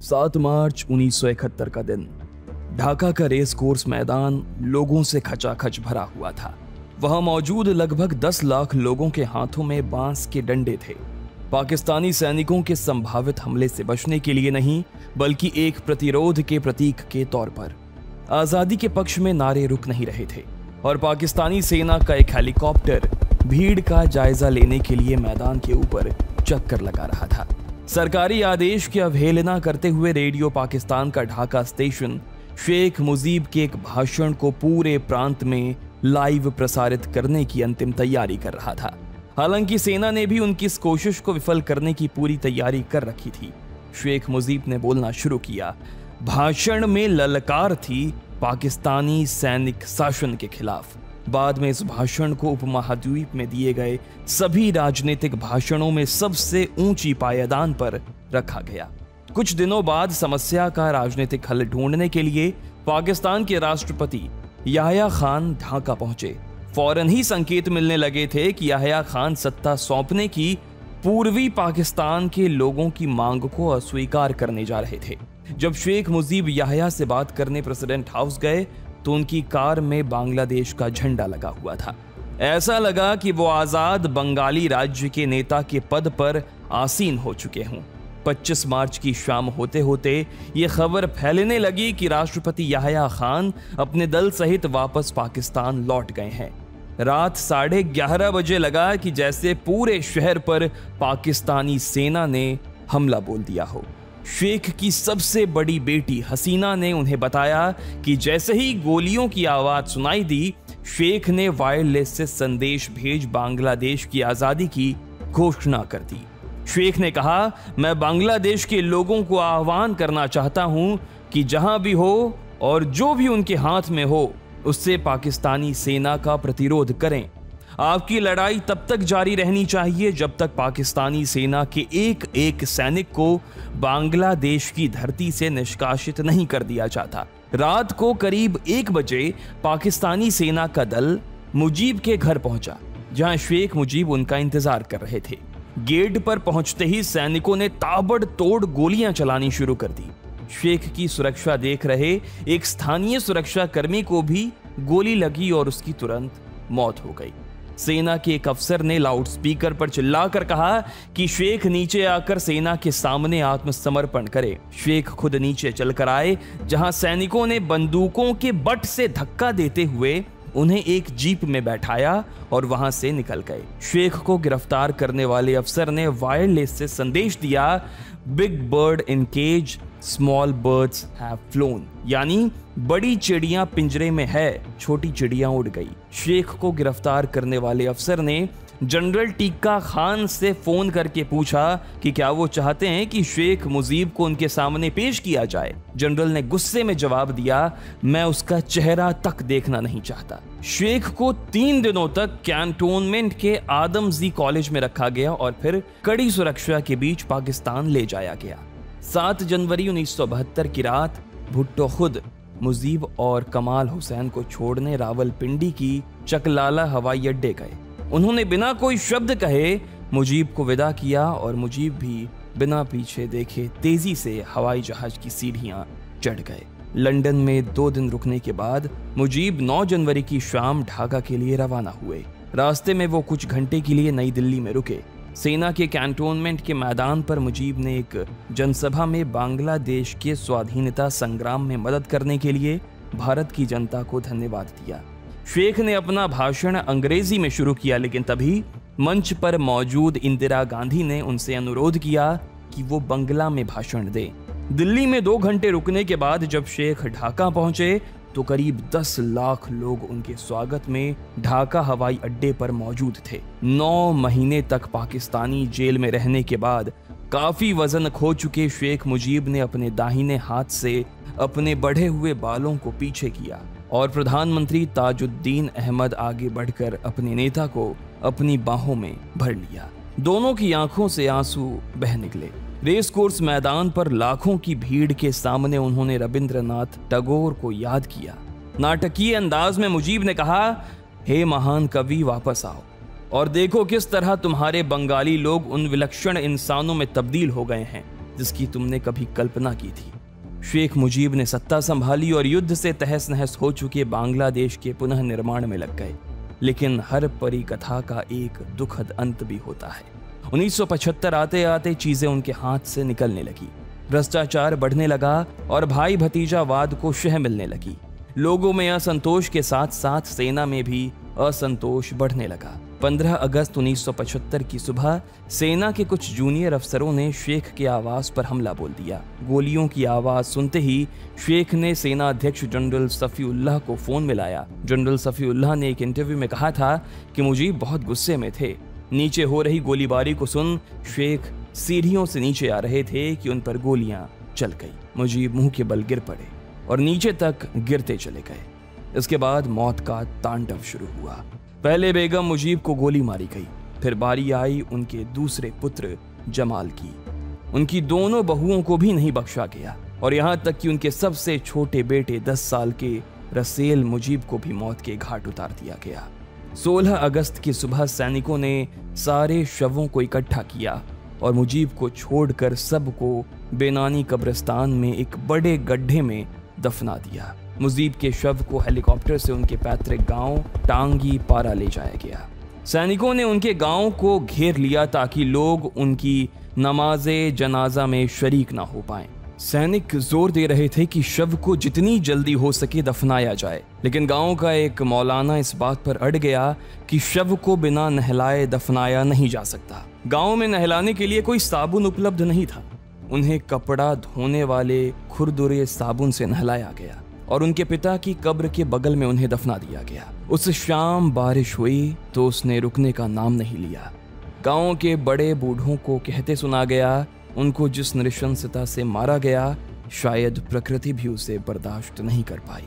7 मार्च 1971 का दिन। ढाका का रेस कोर्स मैदान लोगों से खचाखच भरा हुआ था। वहां मौजूद लगभग 10 लाख लोगों के हाथों में बांस के डंडे थे। पाकिस्तानी सैनिकों के संभावित हमले से बचने के लिए नहीं, बल्कि एक प्रतिरोध के प्रतीक के तौर पर। आजादी के पक्ष में नारे रुक नहीं रहे थे और पाकिस्तानी सेना का एक हेलीकॉप्टर भीड़ का जायजा लेने के लिए मैदान के ऊपर चक्कर लगा रहा था। सरकारी आदेश की अवहेलना करते हुए रेडियो पाकिस्तान का ढाका स्टेशन शेख मुजीब के एक भाषण को पूरे प्रांत में लाइव प्रसारित करने की अंतिम तैयारी कर रहा था। हालांकि सेना ने भी उनकी इस कोशिश को विफल करने की पूरी तैयारी कर रखी थी। शेख मुजीब ने बोलना शुरू किया। भाषण में ललकार थी पाकिस्तानी सैनिक शासन के खिलाफ। बाद में इस भाषण को उपमहाद्वीप में दिए गए सभी राजनीतिक भाषणों में सबसे ऊंची पायदान पर रखा गया। कुछ दिनों बाद समस्या का राजनीतिक हल ढूंढने के लिए पाकिस्तान के राष्ट्रपति याह्या खान ढाका पहुंचे। फौरन ही संकेत मिलने लगे थे कि याह्या खान सत्ता सौंपने की पूर्वी पाकिस्तान के लोगों की मांग को अस्वीकार करने जा रहे थे। जब शेख मुजीब याह्या से बात करने प्रेसिडेंट हाउस गए तो उनकी कार में बांग्लादेश का झंडा लगा हुआ था। ऐसा लगा कि वो आजाद बंगाली राज्य के नेता के पद पर आसीन हो चुके हों। 25 मार्च की शाम होते होते ये खबर फैलने लगी कि राष्ट्रपति याह्या खान अपने दल सहित वापस पाकिस्तान लौट गए हैं। रात 11:30 बजे लगा कि जैसे पूरे शहर पर पाकिस्तानी सेना ने हमला बोल दिया हो। शेख की सबसे बड़ी बेटी हसीना ने उन्हें बताया कि जैसे ही गोलियों की आवाज सुनाई दी, शेख ने वायरलेस से संदेश भेज बांग्लादेश की आजादी की घोषणा कर दी। शेख ने कहा, मैं बांग्लादेश के लोगों को आह्वान करना चाहता हूं कि जहां भी हो और जो भी उनके हाथ में हो, उससे पाकिस्तानी सेना का प्रतिरोध करें। आपकी लड़ाई तब तक जारी रहनी चाहिए जब तक पाकिस्तानी सेना के एक एक सैनिक को बांग्लादेश की धरती से निष्कासित नहीं कर दिया जाता। रात को करीब 1 बजे पाकिस्तानी सेना का दल मुजीब के घर पहुंचा, जहां शेख मुजीब उनका इंतजार कर रहे थे। गेट पर पहुंचते ही सैनिकों ने ताबड़तोड़ गोलियां चलानी शुरू कर दी। शेख की सुरक्षा देख रहे एक स्थानीय सुरक्षा कर्मी को भी गोली लगी और उसकी तुरंत मौत हो गई। सेना के एक अफसर ने लाउडस्पीकर पर चिल्लाकर कहा कि शेख नीचे आकर सेना के सामने आत्मसमर्पण करे। शेख खुद नीचे चलकर आए, जहां सैनिकों ने बंदूकों के बट से धक्का देते हुए उन्हें एक जीप में बैठाया और वहां से निकल गए। शेख को गिरफ्तार करने वाले अफसर ने वायरलेस से संदेश दिया, big bird in cage, small birds have flown, यानी बड़ी चिड़ियां पिंजरे में है, छोटी चिड़ियां उड़ गई। शेख को गिरफ्तार करने वाले अफसर ने जनरल टीका खान से फोन करके पूछा कि क्या वो चाहते हैं कि शेख मुजीब को उनके सामने पेश किया जाए। जनरल ने गुस्से में जवाब दिया, मैं उसका चेहरा तक देखना नहीं चाहता। शेख को 3 दिनों तक कैंटोनमेंट के आदमजी कॉलेज में रखा गया और फिर कड़ी सुरक्षा के बीच पाकिस्तान ले जाया गया। 7 जनवरी 1972 की रात भुट्टो खुद मुजीब और कमाल हुसैन को छोड़ने रावलपिंडी की चकलाला हवाई अड्डे गए। उन्होंने बिना कोई शब्द कहे मुजीब को विदा किया और मुजीब भी बिना पीछे देखे तेजी से हवाई जहाज की सीढ़ियां चढ़ गए। लंदन में 2 दिन रुकने के बाद मुजीब 9 जनवरी की शाम ढाका के लिए रवाना हुए। रास्ते में वो कुछ घंटे के लिए नई दिल्ली में रुके। सेना के कैंटोनमेंट के मैदान पर मुजीब ने एक जनसभा में बांग्लादेश के स्वाधीनता संग्राम में मदद करने के लिए भारत की जनता को धन्यवाद दिया। शेख ने अपना भाषण अंग्रेजी में शुरू किया, लेकिन तभी मंच पर मौजूद इंदिरा गांधी ने उनसे अनुरोध किया कि वो बंगला में भाषण दें। दिल्ली में 2 घंटे रुकने के बाद जब शेख ढाका पहुंचे तो करीब 10 लाख लोग उनके स्वागत में ढाका हवाई अड्डे पर मौजूद थे। 9 महीने तक पाकिस्तानी जेल में रहने के बाद काफी वजन खो चुके शेख मुजीब ने अपने दाहिने हाथ से अपने बढ़े हुए बालों को पीछे किया और प्रधानमंत्री ताजुद्दीन अहमद आगे बढ़कर अपने नेता को अपनी बाहों में भर लिया। दोनों की आंखों से आंसू बह निकले। रेस कोर्स मैदान पर लाखों की भीड़ के सामने उन्होंने रविंद्रनाथ टैगोर को याद किया। नाटकीय अंदाज में मुजीब ने कहा, हे महान कवि, वापस आओ और देखो किस तरह तुम्हारे बंगाली लोग उन विलक्षण इंसानों में तब्दील हो गए हैं जिसकी तुमने कभी कल्पना की थी। शेख मुजीब ने सत्ता संभाली और युद्ध से तहस नहस हो चुके बांग्लादेश के पुनः निर्माण में लग गए। लेकिन हर परी कथा का एक दुखद अंत भी होता है। 1975 आते आते चीजें उनके हाथ से निकलने लगी। भ्रष्टाचार बढ़ने लगा और भाई भतीजावाद को शह मिलने लगी। लोगों में असंतोष के साथ साथ सेना में भी असंतोष बढ़ने लगा। 15 अगस्त 1975 की सुबह सेना के कुछ जूनियर अफसरों ने शेख के आवास पर हमला बोल दिया। गोलियों की आवाज सुनते ही शेख ने सेना अध्यक्ष जनरल सफीउल्लाह को फोन मिलाया। जनरल सफीउल्लाह ने एक इंटरव्यू में कहा था कि मुजीब बहुत गुस्से में थे। नीचे हो रही गोलीबारी को सुन शेख सीढ़ियों से नीचे आ रहे थे कि उन पर गोलियां चल गई। मुजीब मुंह के बल गिर पड़े और नीचे तक गिरते चले गए। इसके बाद मौत का तांडव शुरू हुआ। पहले बेगम मुजीब को गोली मारी गई, फिर बारी आई उनके दूसरे पुत्र जमाल की। उनकी दोनों बहुओं को भी नहीं बख्शा गया और यहाँ तक कि उनके सबसे छोटे बेटे 10 साल के रसेल मुजीब को भी मौत के घाट उतार दिया गया। 16 अगस्त की सुबह सैनिकों ने सारे शवों को इकट्ठा किया और मुजीब को छोड़कर सबको बेनानी कब्रिस्तान में एक बड़े गड्ढे में दफना दिया। मुजीब के शव को हेलीकॉप्टर से उनके पैतृक गांव टांगी पारा ले जाया गया। सैनिकों ने उनके गांव को घेर लिया ताकि लोग उनकी नमाजे जनाजा में शरीक ना हो पाएं। सैनिक जोर दे रहे थे कि शव को जितनी जल्दी हो सके दफनाया जाए, लेकिन गांव का एक मौलाना इस बात पर अड़ गया कि शव को बिना नहलाए दफनाया नहीं जा सकता। गांव में नहलाने के लिए कोई साबुन उपलब्ध नहीं था। उन्हें कपड़ा धोने वाले खुरदुरे साबुन से नहलाया गया और उनके पिता की कब्र के बगल में उन्हें दफना दिया गया। उस शाम बारिश हुई तो उसने रुकने का नाम नहीं लिया। गांव के बड़े बूढ़ों को कहते सुना गया, उनको जिस नृशंसता से मारा गया शायद प्रकृति भी उसे बर्दाश्त नहीं कर पाई।